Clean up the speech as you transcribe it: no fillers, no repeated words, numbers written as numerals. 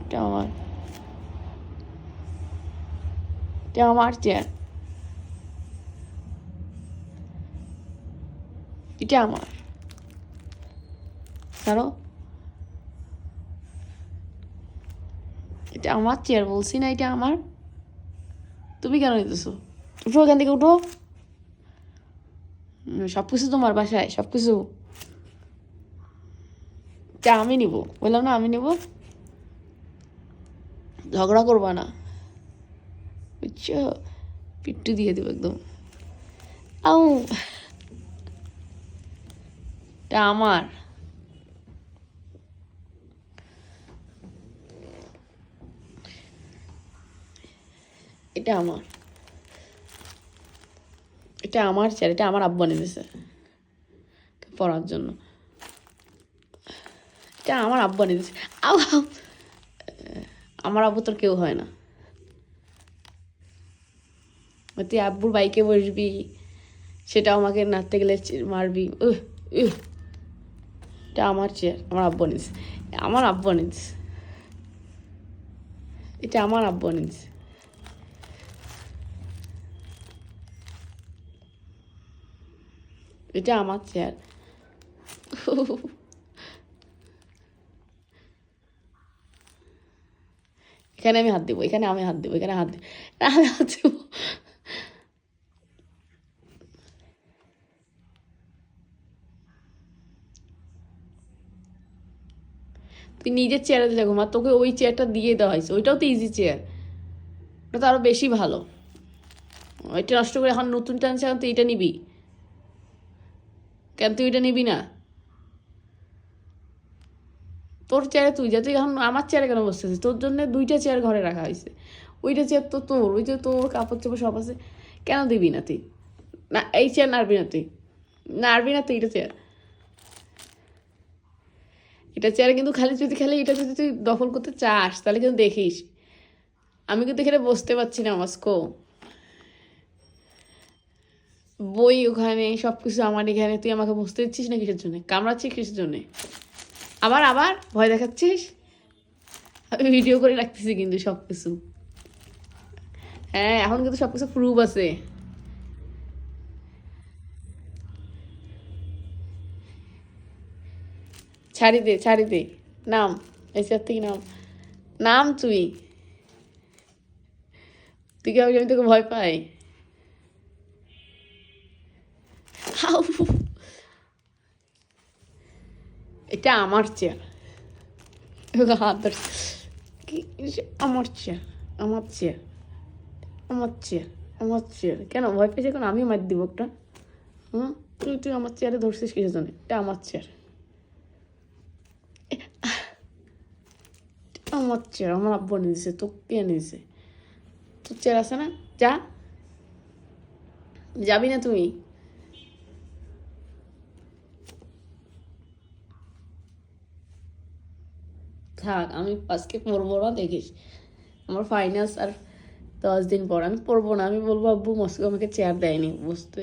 এটা আমার, এটা আমার চেয়ার, এটা আমার। ছাড়ো, এটা আমার চেয়ার বলছি না, এটা আমার। তুমি কেন নিতেছো? উঠো এখান থেকে, উঠো। সব কিছু তোমার বাসায়, সব কিছু। এটা আমি নিব, বললাম না আমি নিব। ঝগড়া করবা না, বুঝছো? পিট্টু দিয়ে দেবো একদম। আউ, এটা আমার। এটা আমার, এটা আমার চেয়ার, এটা আমার আব্বু এনে দিয়েছে পড়ার জন্য। এটা আমার আব্বু এনে দিয়েছে। আউ আউ, আমার আব্বু তোর কেউ হয় না। তুই আব্বুর বাইকে বসবি, সেটা আমাকে নাড়তে গেলে মারবি। এটা আমার চেয়ার, আমার আব্বু এনে দিয়েছে, আমার আব্বু এনে দিয়েছে, এটা আমার আব্বু এনে দিয়েছে। এটা আমার চেয়ার। এখানে আমি হাত দেবো, এখানে আমি হাত দেবো, এখানে হাত দেবো, আমি হাত দেবো। তুই নিজের চেয়ারে দিলে ঘুমা, তোকে ওই চেয়ারটা দিয়ে দেওয়া হয়েছে, ওইটাও তো ইজি চেয়ার, ওটা তো আরো বেশি ভালো। ওইটা নষ্ট করে এখন নতুন টানছে, এখন তুই এটা নিবি কেন? তুই এটা নিবি না? তোর চেয়ারে তুই যা, তুই এখন আমার চেয়ারে কেন বসতেছিস? তোর জন্য দুইটা চেয়ার ঘরে রাখা হয়েছে, ওইটা চেয়ার তো তোর, ওই যে তোর কাপড় চোপড় সব আছে, কেন দিবি না তুই? না এই চেয়ার নাড়বি না তুই, নাড়বি না তুই, এটা চেয়ার, এটা চেয়ারে কিন্তু খালি এটা যদি তুই দখল করতে চাস তাহলে কিন্তু দেখিস, আমি কিন্তু এখানে বসতে পারছি না মাস্কো। বই ওখানে, সব কিছু আমার এখানে, তুই আমাকে বসতে দিচ্ছিস না কিসের জন্য? কামড়াচ্ছিস কিসের জন্যে? আবার আবার ভয় দেখাচ্ছিস? আমি ভিডিও করে রাখতেছি কিন্তু সব কিছু। হ্যাঁ, এখন কিন্তু সব কিছু প্রুফ আছে। ছাড়ি দে, ছাড়ি দে, নাম, এসে থেকে নাম, নাম তুই। তুই কি আমি তোকে ভয় পাই? হাউ, এটা আমার চেয়ার, হাত ধর। কি, আমার চেয়ার, আমার চেয়ার, আমার চেয়ার, আমার চেয়ার। কেন ভয় পেয়েছে? কেন আমি মার দিব একটা? হুম, তুই তুই আমার চেয়ারে ধরছিস কিসের জন্য? এটা আমার চেয়ার, আমার চেয়ার, আমার আব্বু এনে দিছে, তোকে এনে দিছে। তোর চেয়ার আছে না? যা, যাবি না তুই? থাক, আমি আজকে পড়বো না, দেখিস। আমার ফাইনালস আর 10 দিন পর, আমি পড়বো না, আমি বলবো আব্বু মস্কো আমাকে চেয়ার দেয়নি বসতে।